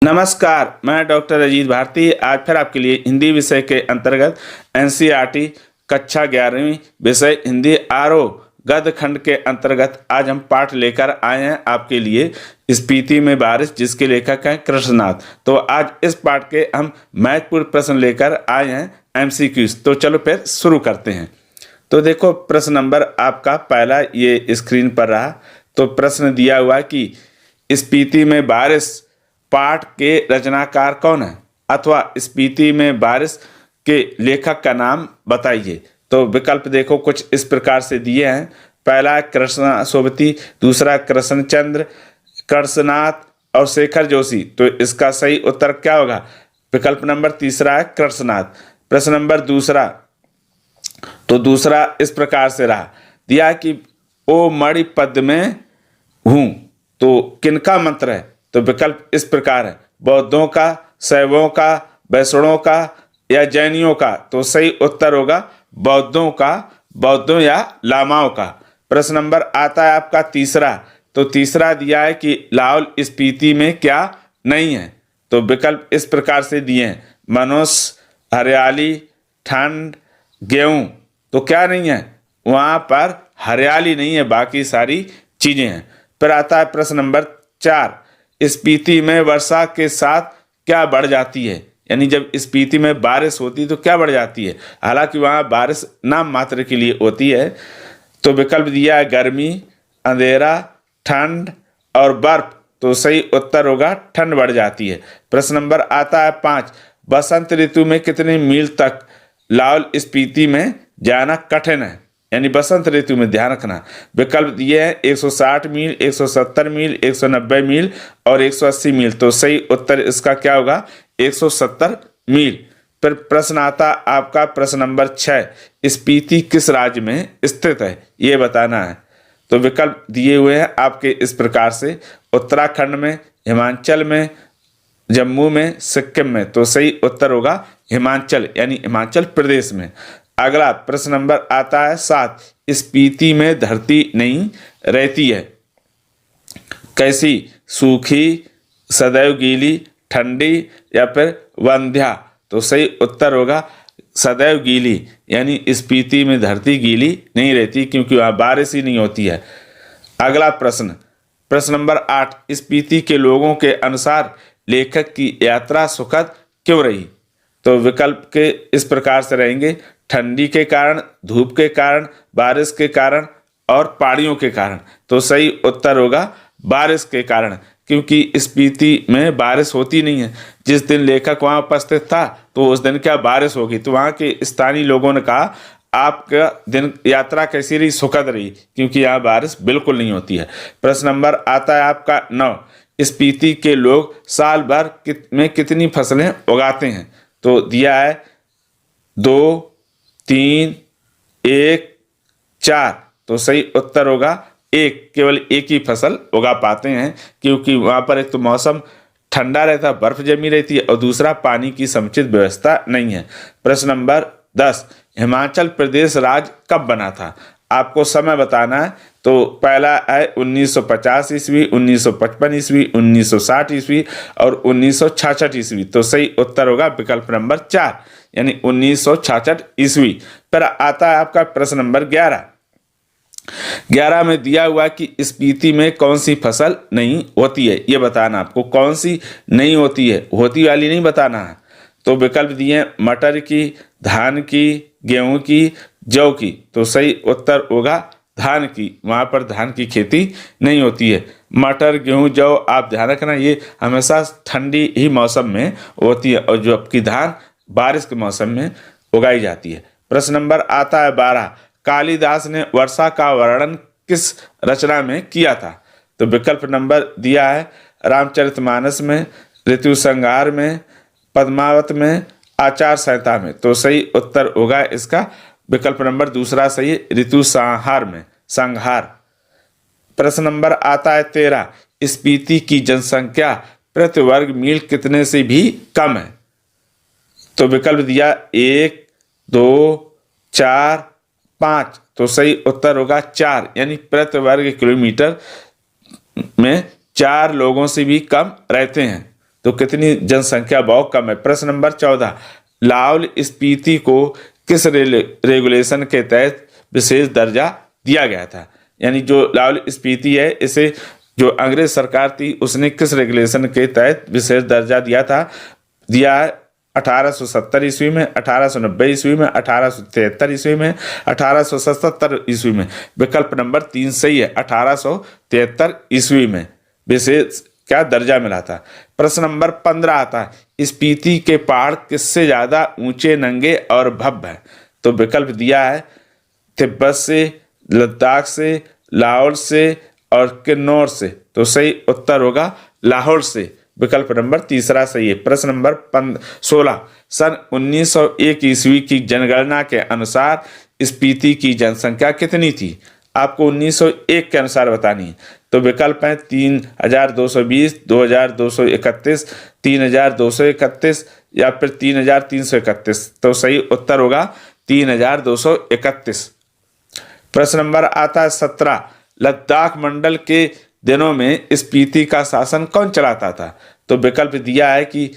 नमस्कार, मैं डॉक्टर अजीत भारती आज फिर आपके लिए हिंदी विषय के अंतर्गत एनसीईआरटी कक्षा 11वीं विषय हिंदी आरोह गद्य खंड के अंतर्गत आज हम पाठ लेकर आए हैं आपके लिए स्पीति में बारिश, जिसके लेखक हैं कृष्णनाथ। तो आज इस पाठ के हम महत्वपूर्ण प्रश्न लेकर आए हैं एमसीक्यूज। तो चलो फिर शुरू करते हैं। तो देखो, प्रश्न नंबर आपका पहला ये स्क्रीन पर रहा। तो प्रश्न दिया हुआ कि स्पीति में बारिश पाठ के रचनाकार कौन है, अथवा स्पीति में बारिश के लेखक का नाम बताइए। तो विकल्प देखो कुछ इस प्रकार से दिए हैं। पहला कृष्ण सोबती, दूसरा कृष्णचंद्र, कृष्णनाथ और शेखर जोशी। तो इसका सही उत्तर क्या होगा? विकल्प नंबर तीसरा है कृष्णनाथ। प्रश्न नंबर दूसरा, तो दूसरा इस प्रकार से रहा, दिया कि ओ मणि पद में हूं, तो किनका मंत्र है? तो विकल्प इस प्रकार है, बौद्धों का, शैवों का, वैष्णवों का या जैनियों का। तो सही उत्तर होगा बौद्धों का, बौद्धों या लामाओं का। प्रश्न नंबर आता है आपका तीसरा। तो तीसरा दिया है कि लाहौल स्पीति में क्या नहीं है? तो विकल्प इस प्रकार से दिए हैं, मनुष्य, हरियाली, ठंड, गेहूं। तो क्या नहीं है? वहां पर हरियाली नहीं है, बाकी सारी चीजें हैं। फिर आता है प्रश्न नंबर 4, स्पीति में वर्षा के साथ क्या बढ़ जाती है? यानी जब स्पीति में बारिश होती है तो क्या बढ़ जाती है? हालांकि वहां बारिश नाम मात्र के लिए होती है। तो विकल्प दिया है गर्मी, अंधेरा, ठंड और बर्फ। तो सही उत्तर होगा ठंड बढ़ जाती है। प्रश्न नंबर आता है 5, बसंत ऋतु में कितने मील तक लाहौल स्पीति में जाना कठिन है? यानी बसंत ऋतु में ध्यान रखना। विकल्प दिए हैं 160 मील, 170 मील, 190 मील और 180 मील। तो सही उत्तर इसका क्या होगा? 170 मील। फिर प्रश्न आता आपका प्रश्न नंबर 6, स्पीति किस राज्य में स्थित है, ये बताना है। तो विकल्प दिए हुए हैं आपके इस प्रकार से, उत्तराखंड में, हिमाचल में, जम्मू में, सिक्किम में। तो सही उत्तर होगा हिमाचल, यानी हिमाचल प्रदेश में। अगला प्रश्न नंबर आता है 7, स्पीति में धरती नहीं रहती है, कैसी? सूखी, सदैव गीली, ठंडी या फिर वंध्या। तो सही उत्तर होगा सदैव गीली, यानी स्पीति में धरती गीली नहीं रहती क्योंकि वहाँ बारिश ही नहीं होती है। अगला प्रश्न, प्रश्न नंबर 8, स्पीति के लोगों के अनुसार लेखक की यात्रा सुखद क्यों रही? तो विकल्प के इस प्रकार से रहेंगे, ठंडी के कारण, धूप के कारण, बारिश के कारण और पहाड़ियों के कारण। तो सही उत्तर होगा बारिश के कारण, क्योंकि स्पीति में बारिश होती नहीं है। जिस दिन लेखक वहां उपस्थित था तो उस दिन क्या बारिश होगी? तो वहां के स्थानीय लोगों ने कहा आपका दिन यात्रा कैसी रही? सुखद रही, क्योंकि यहाँ बारिश बिल्कुल नहीं होती है। प्रश्न नंबर आता है आपका 9, स्पीति के लोग साल भर में कितनी फसलें उगाते हैं? तो दिया है 2, 3, 1, 4। तो सही उत्तर होगा एक, केवल एक ही फसल उगा पाते हैं, क्योंकि वहाँ पर एक तो मौसम ठंडा रहता, बर्फ जमी रहती है, और दूसरा पानी की समुचित व्यवस्था नहीं है। प्रश्न नंबर 10, हिमाचल प्रदेश राज्य कब बना था? आपको समय बताना है। तो पहला है 1950 ईस्वी, 1955 ईस्वी, 1960 ईस्वी और 1966 ईस्वी। तो सही उत्तर होगा विकल्प नंबर 4, यानी 1966 ईस्वी। पर आता है आपका प्रश्न नंबर 11 में दिया हुआ कि स्पीति में कौन सी फसल नहीं होती है, ये बताना। आपको कौन सी नहीं होती है, होती वाली नहीं बताना है। तो विकल्प दिए हैं मटर की, धान की, गेहूं की, जौ की। तो सही उत्तर होगा धान की, वहां पर धान की खेती नहीं होती है। मटर, गेहूं, जौ आप ध्यान रखना, ये हमेशा ठंडी ही मौसम में होती है, और जो आपकी धान बारिश के मौसम में उगाई जाती है। प्रश्न नंबर आता है 12, कालिदास ने वर्षा का वर्णन किस रचना में किया था? तो विकल्प नंबर दिया है रामचरितमानस में, ऋतु संहार में, पद्मावत में, आचार संहिता में। तो सही उत्तर होगा इसका विकल्प नंबर दूसरा सही, ऋतु संहार में, संहार। प्रश्न नंबर आता है 13, स्पीति की जनसंख्या प्रति वर्ग मील कितने से भी कम है? तो विकल्प दिया 1, 2, 4, 5। तो सही उत्तर होगा 4, यानी प्रति वर्ग किलोमीटर में 4 लोगों से भी कम रहते हैं। तो कितनी जनसंख्या बहुत कम है। प्रश्न नंबर 14, लाहौल स्पीति को किस रेगुलेशन के तहत विशेष दर्जा दिया गया था? यानी जो लाहौल स्पीति है, इसे जो अंग्रेज सरकार थी उसने किस रेगुलेशन के तहत विशेष दर्जा दिया है 1870 ईस्वी में, 1890 ईस्वी में, 1873 ईस्वी में, 1877 ईस्वी में। विकल्प नंबर 3 सही है, 1873 ईस्वी में विशेष क्या दर्जा मिला था। प्रश्न नंबर 15 आता है, स्पीति के पहाड़ किससे ज्यादा ऊंचे, नंगे और भव्य है? तो विकल्प दिया है तिब्बत से, लद्दाख से, लाहौर से और किन्नौर से। तो सही उत्तर होगा लाहौर से। विकल्प नंबर तीसरा सही है। प्रश्न नंबर 16, सन 1901 ईस्वी की जनगणना के अनुसार स्पीति की जनसंख्या कितनी थी? आपको 1901 के अनुसार बतानी है। तो विकल्प हैं 3220, 2231, 3231 या फिर 3331। तो सही उत्तर होगा 3231। प्रश्न नंबर आता है 17, लद्दाख मंडल के दिनों में स्पीति का शासन कौन चलाता था? तो विकल्प दिया है कि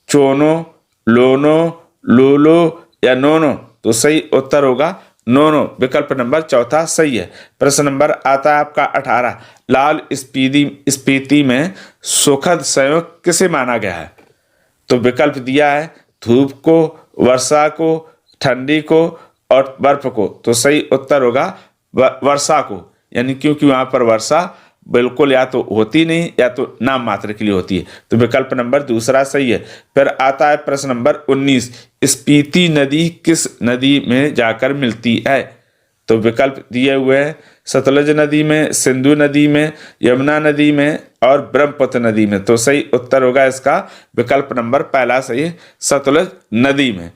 चोनो, लोनो, लोलो या नोनो। तो सही उत्तर होगा नोनो। विकल्प नंबर चौथा सही है। प्रश्न नंबर आता है आपका 18, लाहौल स्पीति में सुखद संयोग किसे माना गया है? तो विकल्प दिया है धूप को, वर्षा को, ठंडी को और बर्फ को। तो सही उत्तर होगा वर्षा को, यानी क्योंकि वहां पर वर्षा बिल्कुल या तो होती नहीं या तो नाम मात्र के लिए होती है। तो विकल्प नंबर दूसरा सही है। फिर आता है प्रश्न नंबर 19, स्पीति नदी किस नदी में जाकर मिलती है? तो विकल्प दिए हुए हैं सतलज नदी में, सिंधु नदी में, यमुना नदी में और ब्रह्मपुत्र नदी में। तो सही उत्तर होगा इसका विकल्प नंबर पहला सही है, सतलज नदी में।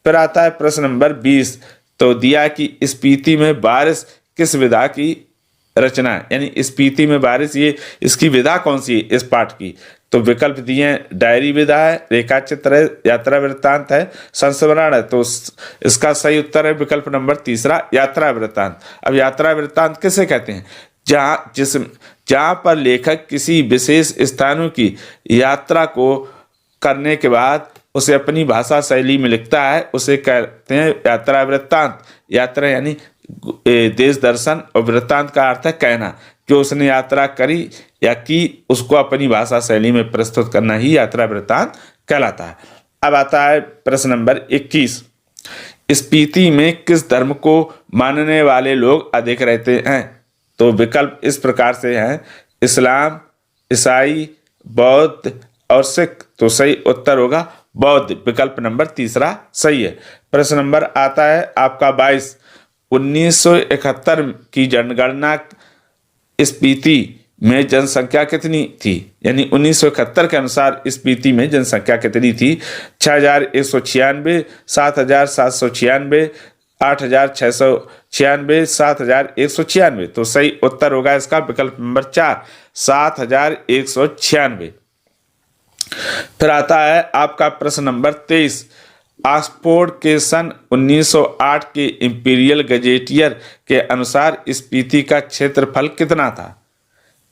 फिर आता है प्रश्न नंबर 20, तो दिया कि स्पीति में बारिश किस विधा की रचना है? यानी स्पीति में बारिश, ये इसकी विधा कौन सी है इस पाठ की? तो विकल्प दिए हैं डायरी विधा है, रेखा चित्र है, यात्रा वृत्तांत है, संस्मरण है। तो इसका सही उत्तर है विकल्प नंबर तीसरा, यात्रा वृत्तांत। अब यात्रा वृत्तांत किसे कहते हैं? जहां पर लेखक किसी विशेष स्थानों की यात्रा को करने के बाद उसे अपनी भाषा शैली में लिखता है, उसे कहते हैं यात्रा वृत्तांत। यात्रा यानी देश दर्शन और वृत्तांत का अर्थ है कहना, जो उसने यात्रा करी या की उसको अपनी भाषा शैली में प्रस्तुत करना ही यात्रा वृत्तांत कहलाता है। अब आता है प्रश्न नंबर 21, स्पीति में किस धर्म को मानने वाले लोग अधिक रहते हैं? तो विकल्प इस प्रकार से हैं, इस्लाम, ईसाई, बौद्ध और सिख। तो सही उत्तर होगा बौद्ध। विकल्प नंबर तीसरा सही है। प्रश्न नंबर आता है आपका 22, 1971 की जनगणना स्पीति में जनसंख्या कितनी थी? यानी 1971 के अनुसार स्पीति में जनसंख्या कितनी थी? 6196, 7796, 8696, 7196। तो सही उत्तर होगा इसका विकल्प नंबर 4, 7196। फिर आता है आपका प्रश्न नंबर 23, ऑक्सफोर्ड के सन 1908 के इंपीरियल गजेटियर के अनुसार स्पीति का क्षेत्रफल कितना था?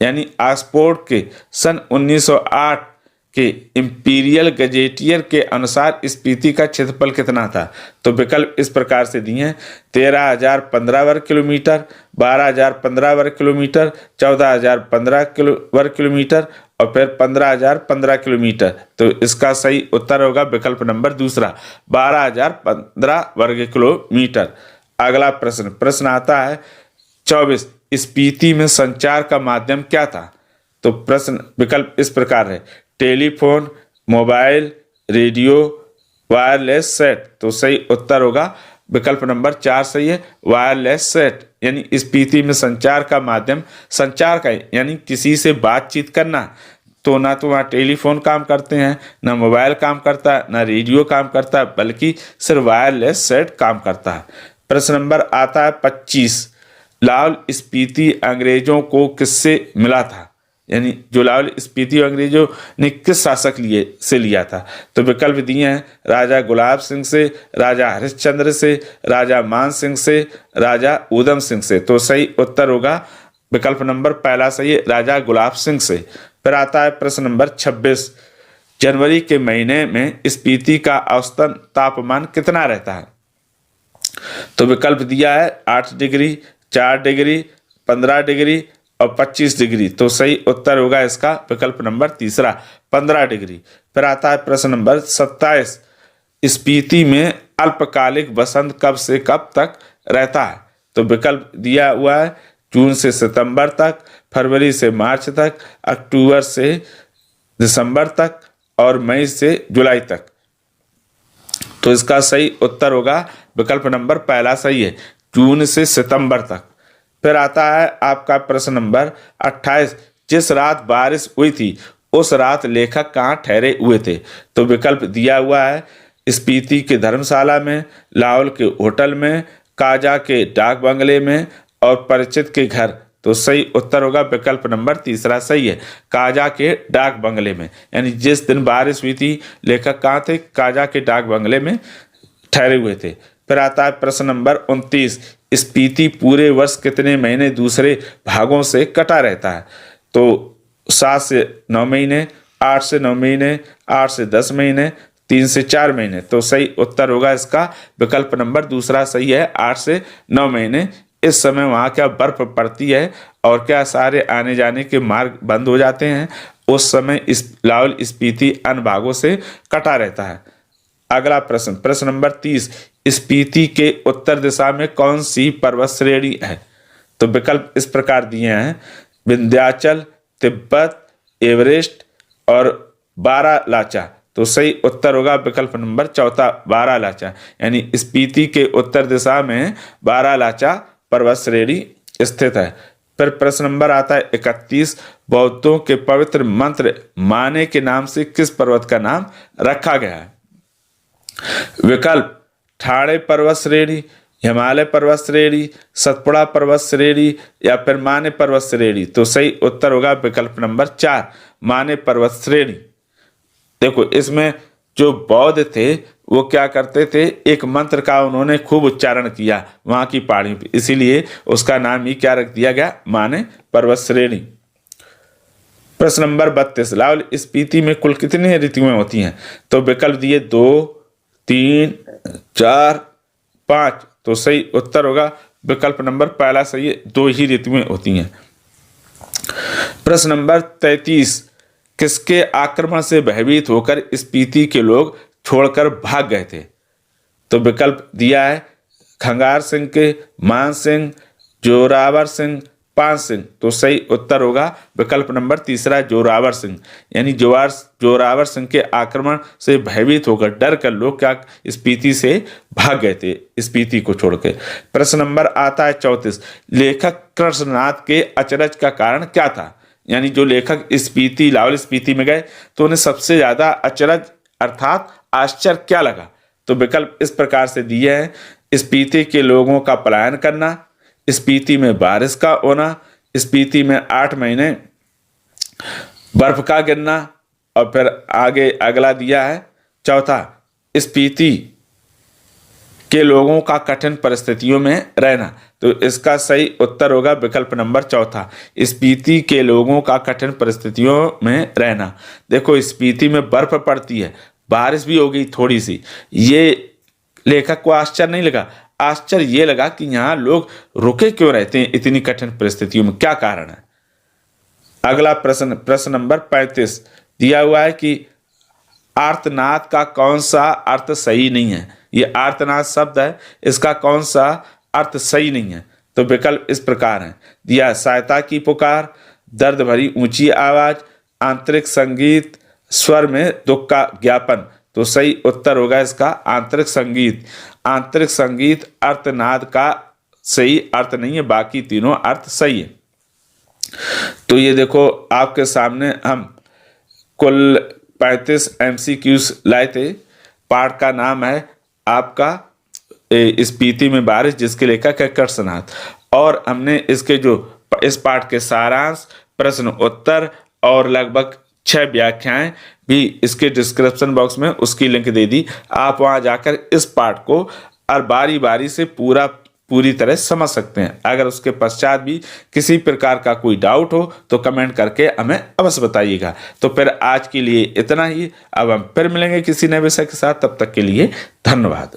यानी ऑक्सफोर्ड के सन 1908 के इंपीरियल गजेटियर के अनुसार स्पीति का क्षेत्रफल कितना था? तो विकल्प इस प्रकार से दिए हैं, 13,015 वर्ग किलोमीटर, 12,015 वर्ग किलोमीटर, 14,015 वर्ग किलोमीटर और फिर 15,015 किलोमीटर। तो इसका सही उत्तर होगा विकल्प नंबर दूसरा, 12,015 वर्ग किलोमीटर। अगला प्रश्न आता है 24, स्पीति में संचार का माध्यम क्या था? तो प्रश्न विकल्प इस प्रकार है, telephone, mobile, radio, wireless set. तो सही उत्तर होगा विकल्प नंबर 4 सही है, वायरलेस सेट। यानी स्पीति में संचार का माध्यम संचार का यानी किसी से बातचीत करना। तो ना तो वहाँ टेलीफोन काम करते हैं, ना मोबाइल काम करता है, ना रेडियो काम करता है, बल्कि सिर्फ वायरलेस सेट काम करता है। प्रश्न नंबर आता है 25, लाहौल स्पीति अंग्रेजों को किससे मिला था? यानी जो लाहौल स्पीति अंग्रेजों ने किस शासक से लिया था? तो विकल्प दिए हैं, राजा गुलाब सिंह से, राजा हरिश्चंद्र से, राजा मान सिंह से, राजा ऊधम सिंह से। तो सही उत्तर होगा विकल्प नंबर पहला सही है, राजा गुलाब सिंह से। फिर आता है प्रश्न नंबर 26, जनवरी के महीने में स्पीति का औसतन तापमान कितना रहता है? तो विकल्प दिया है 8 डिग्री, 4 डिग्री, 15 डिग्री और 25 डिग्री। तो सही उत्तर होगा इसका विकल्प नंबर तीसरा, 15 डिग्री। फिर आता है प्रश्न नंबर 27, स्पीति में अल्पकालिक वसंत कब से कब तक रहता है? तो विकल्प दिया हुआ है जून से सितंबर तक, फरवरी से मार्च तक, अक्टूबर से दिसंबर तक और मई से जुलाई तक। तो इसका सही उत्तर होगा विकल्प नंबर पहला सही है, जून से सितंबर तक। फिर आता है आपका प्रश्न नंबर 28, जिस रात बारिश हुई थी उस रात लेखक कहाँ ठहरे हुए थे? तो विकल्प दिया हुआ है स्पीति के धर्मशाला में, लाहौल के होटल में, काजा के डाक बंगले में और परिचित के घर। तो सही उत्तर होगा विकल्प नंबर तीसरा सही है, काजा के डाक बंगले में। यानी जिस दिन बारिश हुई थी लेखक कहाँ थे? काजा के डाक बंगले में ठहरे हुए थे। फिर आता है प्रश्न नंबर 29, स्पीति पूरे वर्ष कितने महीने दूसरे भागों से कटा रहता है? तो 7 से 9 महीने, 8 से 9 महीने, 8 से 10 महीने, 3 से 4 महीने। तो सही उत्तर होगा इसका विकल्प नंबर दूसरा सही है, 8 से 9 महीने। इस समय वहाँ क्या बर्फ पड़ती है और क्या सारे आने जाने के मार्ग बंद हो जाते हैं। उस समय इस लाहौल स्पीति अन्य भागों से कटा रहता है। अगला प्रश्न, प्रश्न नंबर 30, स्पीति के उत्तर दिशा में कौन सी पर्वत श्रेणी है? तो विकल्प इस प्रकार दिए हैं, विंध्याचल, तिब्बत, एवरेस्ट और बारालाचा। तो सही उत्तर होगा विकल्प नंबर चौथा, बारालाचा। यानी स्पीति के उत्तर दिशा में बारालाचा पर्वत श्रेणी स्थित है। फिर प्रश्न नंबर आता है 31, बौद्धों के पवित्र मंत्र माने के नाम से किस पर्वत का नाम रखा गया है? विकल्प ठाणे पर्वत श्रेणी, हिमालय पर्वत श्रेणी, सतपुड़ा पर्वत श्रेणी या फिर माने पर्वत श्रेणी। तो सही उत्तर होगा विकल्प नंबर 4, माने पर्वत श्रेणी। देखो इसमें जो बौद्ध थे वो क्या करते थे, एक मंत्र का उन्होंने खूब उच्चारण किया वहां की पहाड़ियों पे, इसीलिए उसका नाम ही क्या रख दिया गया, माने पर्वत श्रेणी। प्रश्न नंबर 32, लाहौल स्पीति में कुल कितनी ऋतुएं होती हैं? तो विकल्प दिए 2, 3, 4, 5। तो सही उत्तर होगा विकल्प नंबर पहला सही है, 2 ही ऋतुएं होती हैं। प्रश्न नंबर 33, किसके आक्रमण से भयभीत होकर स्पीति के लोग छोड़कर भाग गए थे? तो विकल्प दिया है खंगार सिंह के, मान सिंह, जोरावर सिंह, पान सिंह। तो सही उत्तर होगा विकल्प नंबर तीसरा, जोरावर सिंह। यानी जोरावर सिंह के आक्रमण से भयभीत होकर डर कर लोग क्या स्पीति से भाग गए थे, स्पीति को छोड़ के। प्रश्न नंबर आता है 34, लेखक कृष्णनाथ के अचरज का कारण क्या था? यानी जो लेखक स्पीति लाहौल स्पीति में गए तो उन्हें सबसे ज्यादा अचरज अर्थात आश्चर्य क्या लगा? तो विकल्प इस प्रकार से दिए हैं, स्पीति के लोगों का पलायन करना, स्पीति में बारिश का होना, स्पीति में 8 महीने बर्फ का गिरना और फिर आगे अगला दिया है चौथा, स्पीति के लोगों का कठिन परिस्थितियों में रहना। तो इसका सही उत्तर होगा विकल्प नंबर चौथा, स्पीति के लोगों का कठिन परिस्थितियों में रहना। देखो स्पीति में बर्फ पड़ती है, बारिश भी हो गई थोड़ी सी, ये लेखक को आश्चर्य नहीं लगा, आश्चर्य ये लगा कि यहाँ लोग रुके क्यों रहते हैं इतनी कठिन परिस्थितियों में, क्या कारण है। अगला प्रश्न, प्रश्न नंबर 35 दिया हुआ है कि आर्तनाद का कौन सा अर्थ सही नहीं है। ये आर्तनाद शब्द है, इसका कौन सा अर्थ सही नहीं है? तो विकल्प इस प्रकार है दिया, सहायता की पुकार, दर्द भरी ऊंची आवाज, आंतरिक संगीत, स्वर में दुख का ज्ञापन। तो सही उत्तर होगा इसका आंतरिक संगीत। आंतरिक संगीत अर्थनाद का सही अर्थ नहीं है, बाकी तीनों अर्थ सही है। तो ये देखो आपके सामने हम कुल 35 MCQs लाए थे। पाठ का नाम है आपका स्पीति में बारिश, जिसके लेखक है कृष्णनाथ, और हमने इसके जो इस पाठ के सारांश, प्रश्न उत्तर और लगभग 6 व्याख्याएं भी इसके डिस्क्रिप्शन बॉक्स में उसकी लिंक दे दी। आप वहां जाकर इस पाठ को और बारी बारी से पूरा पूरी तरह समझ सकते हैं। अगर उसके पश्चात भी किसी प्रकार का कोई डाउट हो तो कमेंट करके हमें अवश्य बताइएगा। तो फिर आज के लिए इतना ही। अब हम फिर मिलेंगे किसी नए विषय के साथ। तब तक के लिए धन्यवाद।